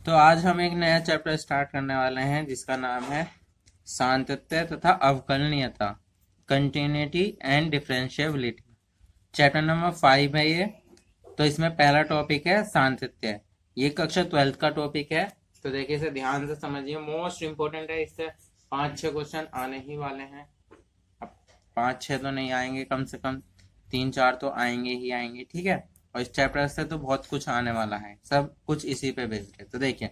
तो आज हम एक नया चैप्टर स्टार्ट करने वाले हैं जिसका नाम है सातत्य तथा अवकलनीयता, continuity and differentiability. Chapter number 5 है ये। तो इसमें पहला टॉपिक है सातत्य। ये कक्षा 12th का टॉपिक है। तो देखिए इसे ध्यान से समझिए, मोस्ट इम्पोर्टेंट है। इससे 5-6 क्वेश्चन आने ही वाले हैं। अब 5-6 तो नहीं आएंगे, कम से कम 3-4 तो आएंगे ही आएंगे, ठीक है। और इस चैप्टर से तो बहुत कुछ आने वाला है, सब कुछ इसी पे बेस्ड है। तो देखिए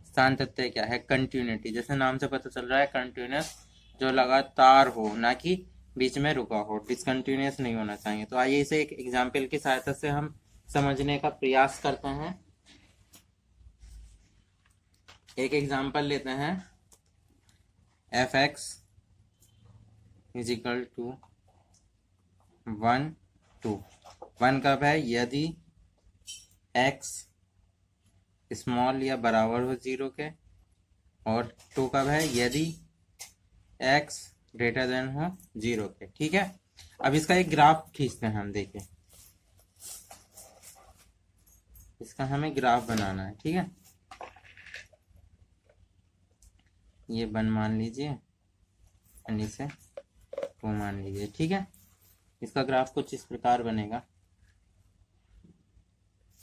सातत्य क्या है। कंटिन्यूटी, जैसे नाम से पता चल रहा है, कंटिन्यूस जो लगातार हो, ना कि बीच में रुका हो, डिसकंटिन्यूस नहीं होना चाहिए। तो आइए इसे एक एग्जाम्पल की सहायता से हम समझने का प्रयास करते हैं। एक एग्जाम्पल लेते हैं, F X is equal to 1 2। 1 कब है? यदि x स्मॉल या बराबर हो 0 के। और 2 कब है? यदि x ग्रेटर देन हो 0 के, ठीक है। अब इसका एक ग्राफ खींचते हैं हम। देखिए इसका हमें ग्राफ बनाना है, ठीक है। ये 1 मान लीजिए और इसे 2 मान लीजिए, ठीक है। इसका ग्राफ कुछ इस प्रकार बनेगा।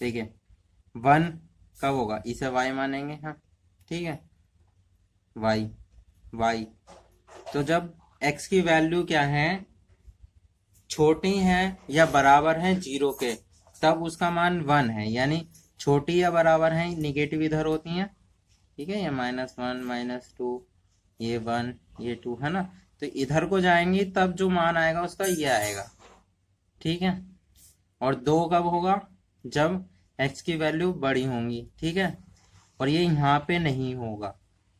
देखिए 1 कब होगा? इसे y मानेंगे, हाँ ठीक है, y। तो जब x की वैल्यू क्या है, छोटी है या बराबर है 0 के, तब उसका मान 1 है। यानी छोटी या बराबर है, निगेटिव इधर होती हैं, ठीक है। ये -1 -2, ये 1 ये 2 है ना। तो इधर को जाएंगी तब जो मान आएगा उसका ये आएगा, ठीक है। और 2 कब होगा? जब x की वैल्यू बड़ी होंगी, ठीक है। और ये यहाँ पे नहीं होगा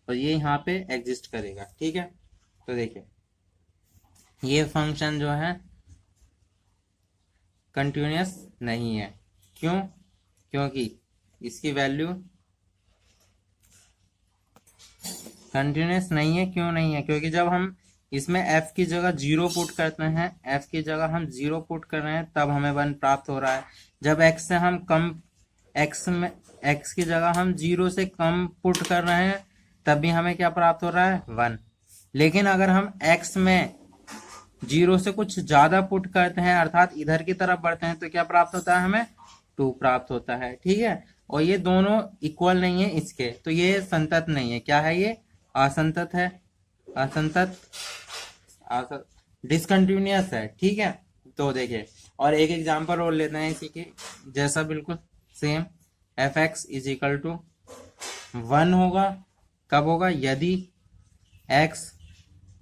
और ये यहाँ पे एग्जिस्ट करेगा, ठीक है। तो देखिए ये फंक्शन जो है कंटिन्यूस नहीं है। क्यों? क्योंकि इसकी वैल्यू कंटिन्यूस नहीं है। क्यों नहीं है? क्योंकि जब हम इसमें f की जगह 0 पुट करते हैं, f की जगह हम 0 पुट कर रहे हैं, तब हमें 1 प्राप्त हो रहा है। जब x से हम कम, x की जगह हम 0 से कम पुट कर रहे हैं, तब भी हमें क्या प्राप्त हो रहा है? 1। लेकिन अगर हम x में 0 से कुछ ज्यादा पुट करते हैं, अर्थात इधर की तरफ बढ़ते हैं, तो क्या प्राप्त होता है? हमें 2 प्राप्त होता है, ठीक है। और ये दोनों इक्वल नहीं है इसके, तो ये संतत नहीं है। क्या है ये? असंतत है। असंतत डिसकंटिन्यूअस है, ठीक है। तो देखिए और एक एग्जांपल और लेते हैं इसी के जैसा, बिल्कुल same. F X is equal to 1 होगा। कब होगा? यदि x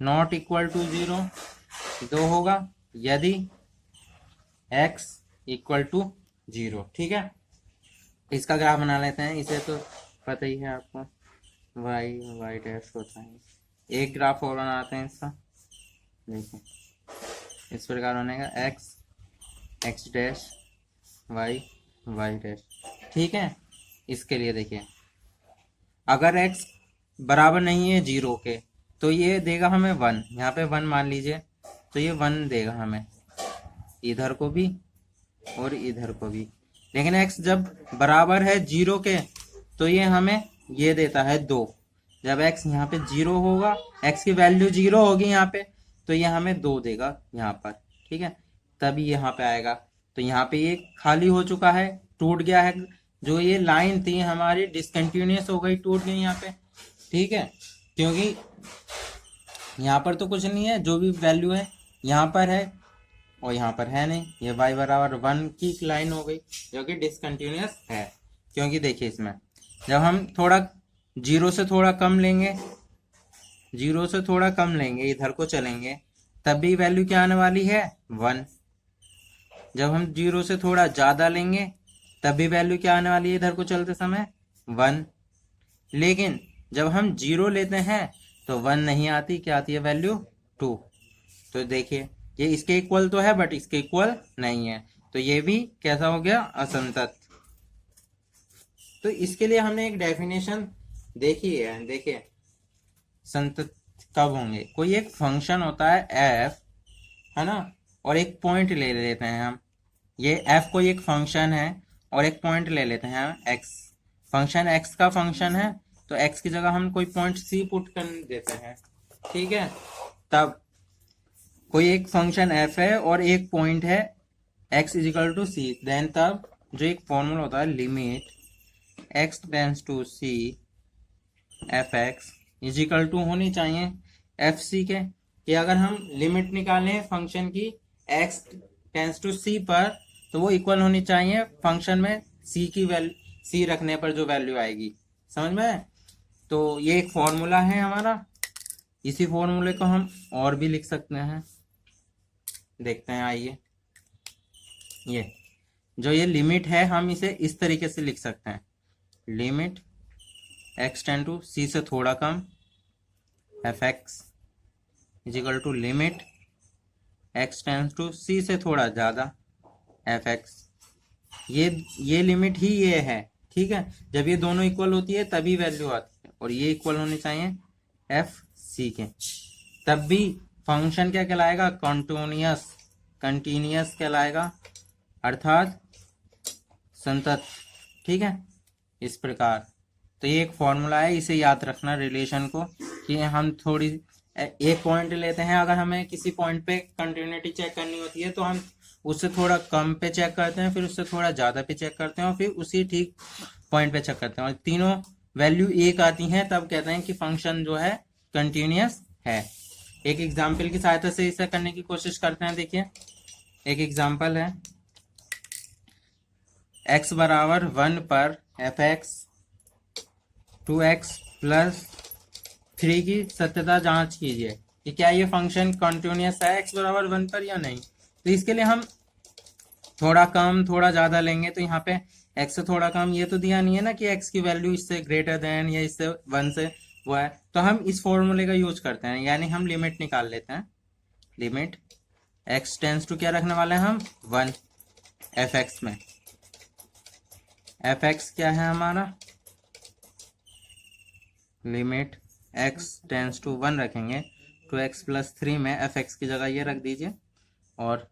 नॉट इक्वल टू 0। 2 होगा यदि x इक्वल टू 0, ठीक है। इसका ग्राफ बना लेते हैं। इसे तो पता ही है आपको, y डैश होता है। एक ग्राफ और बनाते हैं इसका। देखिए इस प्रकार बनेगा, x डैश y डैश, ठीक है। इसके लिए देखिए अगर x बराबर नहीं है 0 के, तो ये देगा हमें 1। यहाँ पे 1 मान लीजिए, तो ये 1 देगा हमें, इधर को भी और इधर को भी। लेकिन x जब बराबर है 0 के, तो ये हमें ये देता है 2। जब x यहाँ पे 0 होगा, x की वैल्यू 0 होगी यहाँ पे, तो ये हमें 2 देगा यहाँ पर, ठीक है। तभी यहाँ पे आएगा। तो यहाँ पे ये खाली हो चुका है, टूट गया है। जो ये लाइन थी हमारी डिसकंटिन्यूअस हो गई, टूट गई यहाँ पे, ठीक है। क्योंकि यहाँ पर तो कुछ नहीं है, जो भी वैल्यू है यहाँ पर है और यहाँ पर है नहीं। ये y बराबर 1 की लाइन हो गई जो कि डिसकंटिन्यूअस है। क्योंकि देखिए इसमें जब हम थोड़ा 0 से थोड़ा कम लेंगे, 0 से थोड़ा कम लेंगे, इधर को चलेंगे, तब भी वैल्यू क्या आने वाली है? 1। जब हम 0 से थोड़ा ज्यादा लेंगे, तब भी वैल्यू क्या आने वाली है? इधर को चलते समय 1। लेकिन जब हम 0 लेते हैं तो 1 नहीं आती, क्या आती है वैल्यू? 2। तो देखिए ये इसके इक्वल तो है बट इसके इक्वल नहीं है, तो ये भी कैसा हो गया? असंतत। तो इसके लिए हमने एक डेफिनेशन देखी है। देखिए संतत कब होंगे? कोई एक फंक्शन होता है f, है ना, और एक पॉइंट ले लेते हैं हम। ये f कोई एक फंक्शन है और एक पॉइंट ले लेते हैं हम x। फंक्शन एक्स का फंक्शन है तो एक्स की जगह हम कोई पॉइंट सी पुट कर देते हैं, ठीक है। तब कोई एक फंक्शन एफ है और एक पॉइंट है X is equal to C, then तब जो एक फॉर्मूला होता है limit X tends to C F x is equal to होनी चाहिए एफ सी के, कि अगर हम लिमिट निकालें फंक्शन की एक्स टेंस टू सी पर तो वो इक्वल होनी चाहिए फंक्शन में सी की वैल्यू, सी रखने पर जो वैल्यू आएगी, समझ में आया? तो ये एक फॉर्मूला है हमारा। इसी फॉर्मूले को हम और भी लिख सकते हैं, देखते हैं आइए। ये लिमिट है हम इसे इस तरीके से लिख सकते हैं, limit x tend to c से थोड़ा कम f x is equal to limit x tends to c से थोड़ा ज्यादा एफ एक्स। ये लिमिट ही ये है, ठीक है। जब ये दोनों इक्वल होती है तभी वैल्यू आती है, और ये इक्वल होने चाहिए एफ सी के, तब भी फंक्शन क्या कहलाएगा, कंटिन्यूअस कहलाएगा, अर्थात संतत, ठीक है। इस प्रकार तो ये एक फॉर्मूला है, इसे याद रखना रिलेशन को, कि हम थोड़ी एक पॉइंट लेते हैं, अगर हमें किसी पॉइंट पे कंटिन्यूटी चेक करनी होती है तो हम उससे थोड़ा कम पे चेक करते हैं, फिर उससे थोड़ा ज्यादा पे चेक करते हैं, और फिर उसी ठीक पॉइंट पे चेक करते हैं, और तीनों वैल्यू एक आती हैं, तब कहते हैं कि फंक्शन जो है कंटिन्यूअस है। एक एग्जाम्पल की सहायता से इसे करने की कोशिश करते हैं। देखिए एक एग्जाम्पल है, x बराबर 1 पर एफ एक्स 2x प्लस 3 की सत्यता जांच कीजिए कि क्या ये फंक्शन कंटिन्यूअस है x बराबर 1 पर या नहीं। तो इसके लिए हम थोड़ा कम थोड़ा ज्यादा लेंगे, तो यहाँ पे x से थोड़ा कम ये तो दिया नहीं है ना कि x की वैल्यू इससे ग्रेटर देन या इससे 1 से वो है, तो हम इस फॉर्मूले का यूज करते हैं, यानी हम लिमिट निकाल लेते हैं। लिमिट x टेंस टू क्या रखने वाले हैं हम 1 एफ एक्स में, एफ एक्स क्या है हमारा, लिमिट x टेंस टू 1 रखेंगे, तो x प्लस 3 में एफ एक्स की जगह ये रख दीजिए, और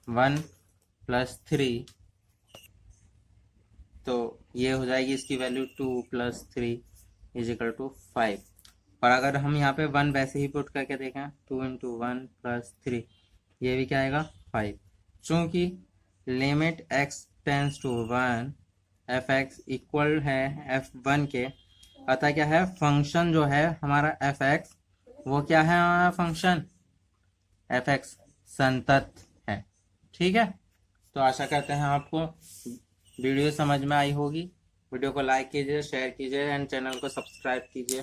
1 प्लस 3, तो ये हो जाएगी इसकी value 2 plus 3 is equal to 5। और अगर हम यहाँ पे 1 वैसे ही पुट करके देखें, 2 इंटू 1 प्लस 3, ये भी क्या आएगा 5। चूंकि limit x tends to 1 F X equal है f1 के, अतः क्या है फंक्शन जो है हमारा एफ एक्स, वो क्या है हमारा फंक्शन एफ एक्स संतत है, ठीक है। तो आशा करते हैं आपको वीडियो समझ में आई होगी। वीडियो को लाइक कीजिए, शेयर कीजिए एंड चैनल को सब्सक्राइब कीजिए।